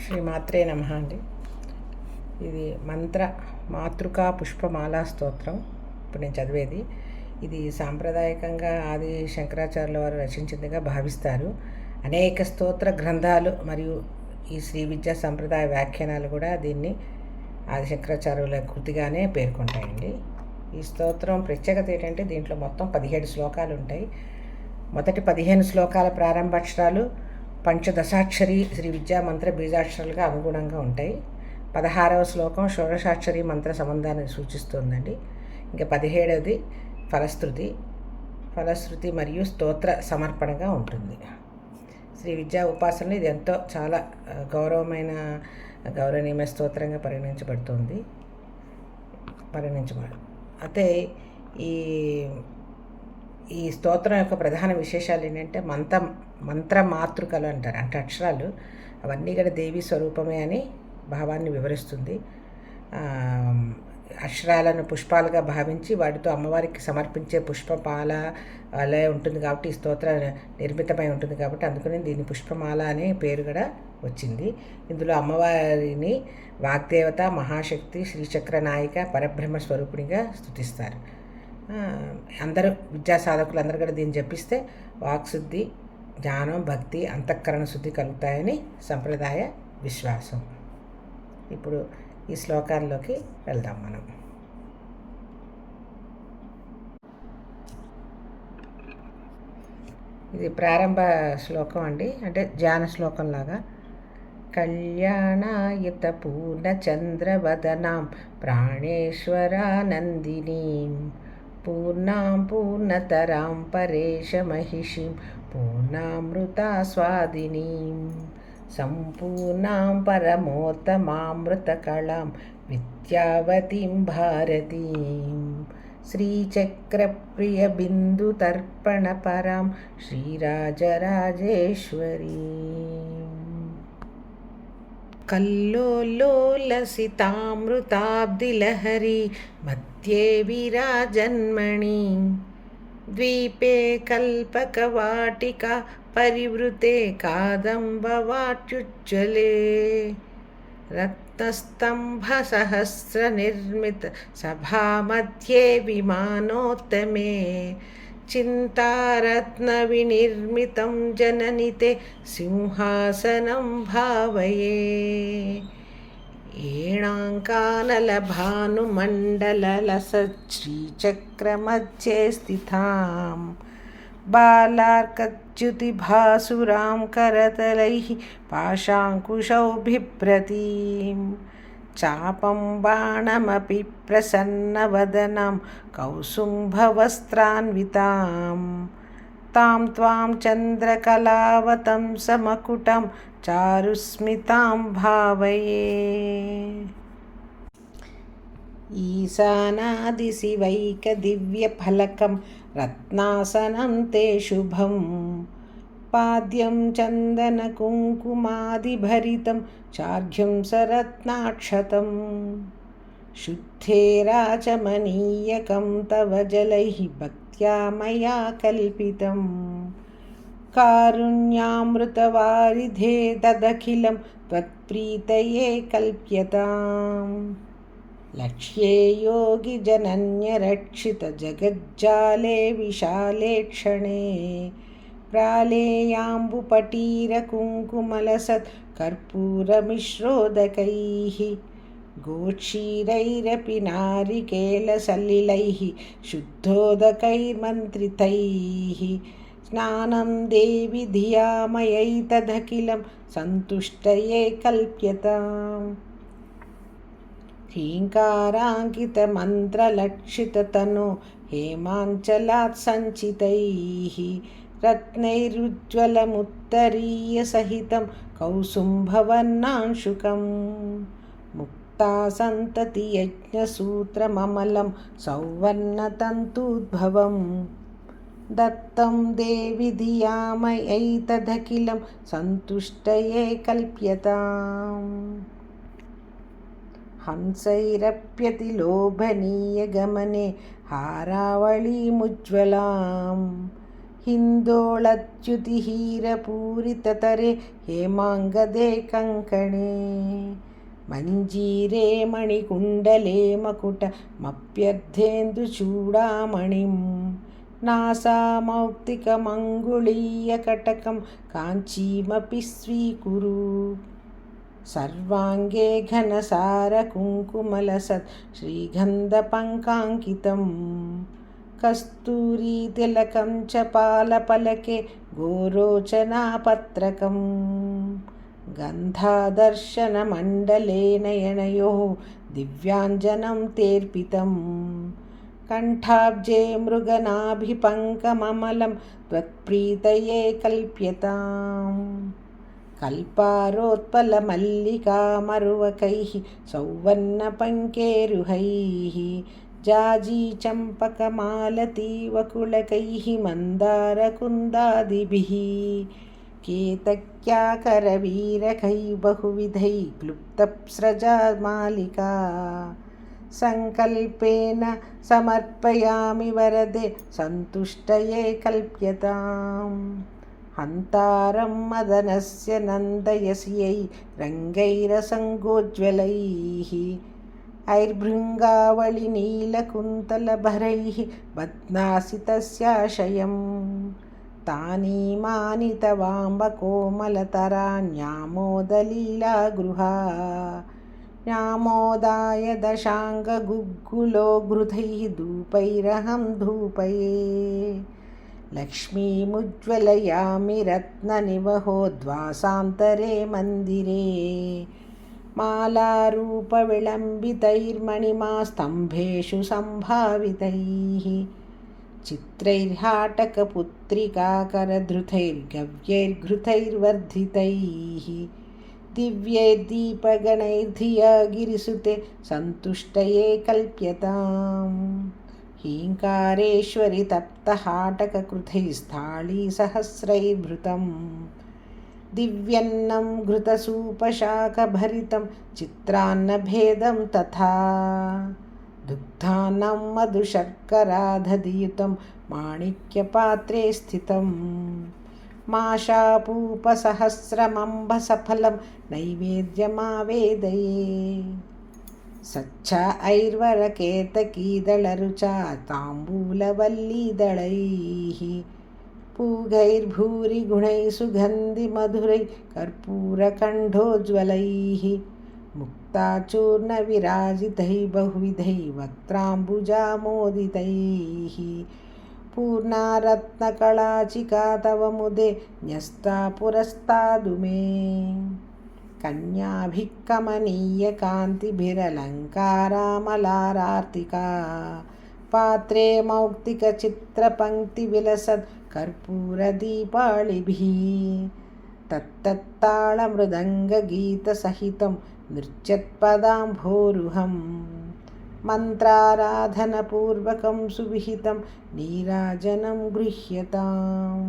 శ్రీమాత్రే నమః అండి. ఇది మంత్ర మాతృకా పుష్పమాలా స్తోత్రం. ఇప్పుడు నేను చదివేది ఇది సాంప్రదాయకంగా ఆది శంకరాచార్యుల వారు రచించిందిగా భావిస్తారు. అనేక స్తోత్ర గ్రంథాలు మరియు ఈ శ్రీ విద్యా సంప్రదాయ వ్యాఖ్యానాలు కూడా దీన్ని ఆది శంకరాచార్యుల కృతిగానే పేర్కొంటాయండి. ఈ స్తోత్రం ప్రత్యేకత ఏంటంటే దీంట్లో మొత్తం 17 శ్లోకాలు ఉంటాయి. మొదటి 15 శ్లోకాల ప్రారంభాక్షరాలు పంచదశాక్షరి శ్రీ విద్యా మంత్ర బీజాక్షరాలుగా అనుగుణంగా ఉంటాయి. 16వ శ్లోకం షోడశాక్షరి మంత్ర సంబంధాన్ని సూచిస్తుందండి. ఇంకా 17వది ఫలశ్రుతి మరియు స్తోత్ర సమర్పణగా ఉంటుంది. శ్రీ విద్యా ఉపాసనలో ఇది ఎంతో చాలా గౌరవనీయమైన స్తోత్రంగా పరిగణించబడుతుంది. అయితే ఈ స్తోత్రం యొక్క ప్రధాన విశేషాలు ఏంటంటే మంత్ర మాతృకలు అంటారు. అంటే అక్షరాలు అవన్నీ కూడా దేవి స్వరూపమే అని భావాన్ని వివరిస్తుంది. అక్షరాలను పుష్పాలుగా భావించి వాటితో అమ్మవారికి సమర్పించే పుష్పమాల అలా ఉంటుంది కాబట్టి ఈ స్తోత్ర నిర్మితమై ఉంటుంది కాబట్టి అందుకని దీన్ని పుష్పమాల అనే పేరు కూడా వచ్చింది. ఇందులో అమ్మవారిని వాగ్దేవత, మహాశక్తి, శ్రీచక్ర నాయిక, పరబ్రహ్మ స్వరూపిణిగా స్తుతిస్తారు. అందరూ విద్యా సాధకులు అందరూ కూడా దీన్ని జపిస్తే వాక్శుద్ధి, జ్ఞానం, భక్తి, అంతఃకరణ శుద్ధి కలుగుతాయని సంప్రదాయ విశ్వాసం. ఇప్పుడు ఈ శ్లోకాల్లోకి వెళ్దాం మనం. ఇది ప్రారంభ శ్లోకం అండి, అంటే ధ్యాన శ్లోకం లాగా. కళ్యాణాయత పూర్ణచంద్రవదనాం ప్రాణేశ్వరానందినీం పూర్ణాం పూర్ణతరాం పరేశమహిషీం పూర్ణామృతాస్వాదినీం సంపూర్ణాం పరమోత్తమామృతకళాం విద్యావతీం భారతీం శ్రీచక్రప్రియబిందుతర్పణపరాం శ్రీరాజరాజేశ్వరీం కల్లోలోలసితామృతాబ్దిలహరి మధ్యే విరాజన్మణి ద్వీపే కల్పకవాటికా పరివృతే కాదంబవాట్యుజ్వలే రత్నస్తంభసహస్రనిర్మిత సభామధ్యే విమానోత్తమే చింతారత్నవినిర్మితం జననితే సింహాసనం భావయే ఏణాంకానలభానుమండలలసశ్రీచక్రమధ్యే స్థితాం బాలార్కచ్యుతిభాసురాం కరతలైః పాశాంకుశౌ బిభ్రతీం చాపం బాణమపి ప్రసన్నవదనాం కౌసుంభవస్త్రాన్వితాం తాం త్వాం చంద్రకళావతం సమకుటం చారుస్మితాం భావయే ఈశానాదిశివైకదివ్యఫలకం రత్నాసనం తే శుభం పాద్యం చందనకుంకుమాదిభరితం చార్ఘ్యం సరత్నాక్షతం శుద్ధే రాచమనీయకం తవ జలైః భక్త్యా మయా కల్పితం కారుణ్యామృతవారిధే తదఖిలం త్వత్ప్రీతయే కల్ప్యతాం లక్ష్యే యోగిజనన్యరక్షిత జగజ్జాలే విశాలే క్షణే ప్రాళేయాంబుపటీరకుంకుమలసత్ కర్పూరమిశ్రోదకైః గోక్షీరైరపి నారికేలసలిలైః శుద్ధోదకైర్మంత్రితైః స్నానం దేవి ధియామయైతదఖిలం సంతుష్టయే కల్ప్యతాం హ్రీంకారాంకితమంత్రలక్షితతనో హేమాంచలాత్ సంచితైః రత్నైరుజ్వలముత్తరీయసహితం కౌసుంభవర్ణాంశుకం ముక్తాసంతతియజ్ఞసూత్రమమలం సౌవర్ణతంతూద్భవం దత్తం దేవి ధియామయైతదఖిలం సంతుష్టయే కల్ప్యతాం హంసైరప్యతిలోభనీయగమనే హారావళీముజ్వలాం हिन्दोळच्युतिहीरपूरिततरे हेमाङ्गदे कङ्कणे मञ्जीरे मणिकुण्डले मकुटमप्यर्धेन्दुचूडामणिं नासामौक्तिकमङ्गुलीयकटकं काञ्चीमपि स्वीकुरु सर्वाङ्गे घनसारकुङ्कुमलसत् श्रीगन्धपङ्काङ्कितं कस्तूरीतिलकं च पालपलके गोरोचनापत्रकम् गन्धादर्शनमण्डले नयनयोः दिव्याञ्जनं तेऽर्पितं कण्ठाब्जे मृगनाभिपङ्कममलं त्वत्प्रीतये कल्प्यताम् कल्पारोत्पलमल्लिकामरुवकैः सौवर्णपङ्केरुहैः जाजीचम्पकमालतीवकुलकैः मन्दारकुन्दादिभिः केतक्याकरवीरकैः बहुविधैः क्लुप्तप्स्रजा मालिका सङ्कल्पेन समर्पयामि वरदे सन्तुष्टये कल्प्यताम् हन्तारं मदनस्य नन्दयसि यै रङ्गैरसङ्गोज्ज्वलैः ऐर्भृङ्गावळिनीलकुन्तलभरैः बध्नासि तस्याशयम् तानीमानि तवाम्बकोमलतराण्यामोदलीलागृहा न्यामोदाय दशाङ्गगुग्गुलो घृतैः धूपैरहं धूपये लक्ष्मीमुज्ज्वलयामि रत्ननिवहोद्वासान्तरे मन्दिरे मालारूपविलम्बितैर्मणिमास्तम्भेषु सम्भावितैः चित्रैर्हाटकपुत्रिकाकरधृतैर्गव्यैर्घृतैर्वर्धितैः दिव्यैर्दीपगणैर्धिया गिरिसुते सन्तुष्टये कल्प्यताम् हीङ्कारेश्वरि तप्तहाटककृतैस्ताळीसहस्रैर्भृतं दिव्यन्नं घृतसूपशाकभरितं चित्रान्नभेदं तथा दुग्धान्नं मधुशर्करादधियुतं माणिक्यपात्रे स्थितं माशापूपसहस्रमम्बसफलं नैवेद्यमावेदये सच्चायैर्वरकेतकीदलरुचा ताम्बूलवल्लीदलैः पूगैर्भूरिगुणैः सुगन्धिमधुरैः कर्पूरकण्ठोज्ज्वलैः मुक्ताचूर्णविराजितैः बहुविधैः वक्त्राम्बुजामोदितैः पूर्णारत्नकलाचिका तव मुदे न्यस्ता पुरस्तादु मे कन्याभिः कमनीयकान्तिभिरलङ्कारामलारार्तिका पात्रे मौक्तिकचित्रपङ्क्तिविलसत् कर्पूरदीपाळिभिः तत्तत्ताळमृदङ्गगीतसहितं नृत्यत्पदाम्भोरुहं मन्त्राराधनपूर्वकं सुविहितं नीराजनं गृह्यताम्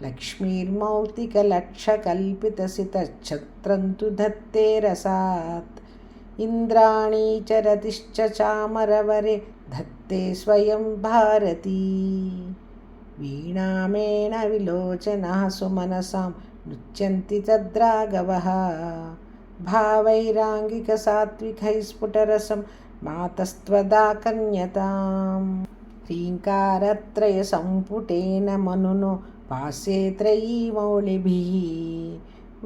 लक्ष्मीर्मौक्तिकलक्षकल्पितसितच्छत्रं तु धत्ते रसात् इन्द्राणी चरतिश्च चामरवरे धत्ते स्वयं भारती वीणामेणविलोचनः सुमनसां नृत्यन्ति तद्राघवः भावैराङ्गिकसात्विकैः स्फुटरसं मातस्त्वदाकन्यताम् ह्रीङ्कारत्रयसम्पुटेन मनुनो भासे त्रयी मौलिभिः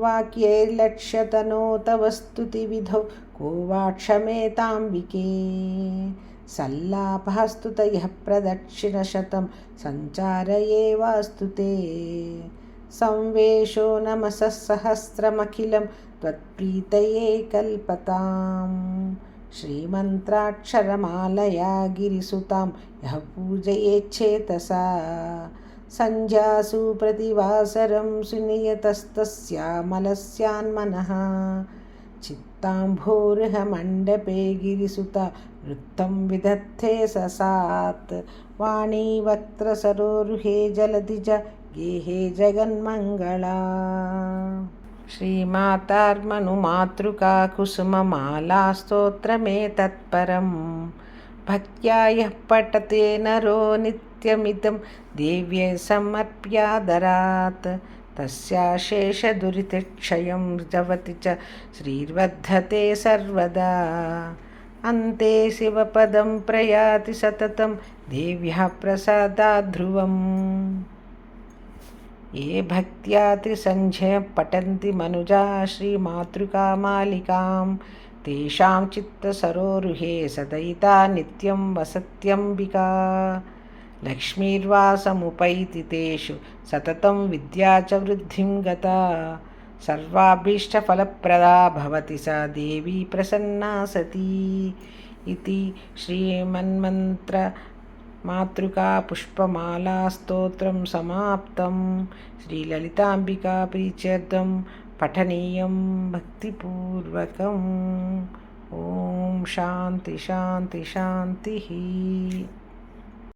वाक्यैर्लक्ष्यतनो तव स्तुतिविधौ को वा क्षमेताम्बिके सल्लापस्तुतयः प्रदक्षिणशतं सञ्चारयेवास्तु ते संवेशो नमसः सहस्रमखिलं त्वत्प्रीतये कल्पताम् श्रीमन्त्राक्षरमालया गिरिसुतां यः पूजयेच्छेतसा सञ्ध्यासु प्रतिवासरं सुनियतस्तस्यामलस्यान्मनः चित्ताम्भोरुहमण्डपे गिरिसुता वृत्तं विदत्ते ससात् वाणी वक्त्रसरोरुहे जलधिज गेहे जगन्मङ्गला श्रीमातार्मनुमातृका कुसुममाला स्तोत्रमेतत्परं भक्त्या यः पठते नरो नित्यं नित्यमिदं देव्यै समर्प्यादरात् तस्याशेषदुरितक्षयं जवति च श्रीर्वर्धते सर्वदा। अन्ते शिवपदं प्रयाति सततं देव्याः प्रसादात् ध्रुवम्। ये भक्त्या त्रिसन्ध्यः पठन्ति मनुजा श्रीमातृकामालिकां तेषां चित्तसरोरुहे सदयिता नित्यं वसत्यम्बिका। लक्ष्मीर्वासमुपैति तेषु सततं विद्या च वृद्धिं गता। सर्वाभीष्टफलप्रदा भवति सा देवी प्रसन्ना सती। इति श्रीमन्मन्त्र मातृका पुष्पमाला स्तोत्रं समाप्तं। श्रीललिताम्बिका प्रीत्यर्थं पठनीयं भक्तिपूर्वकम्। ओम शांति शांति शांति।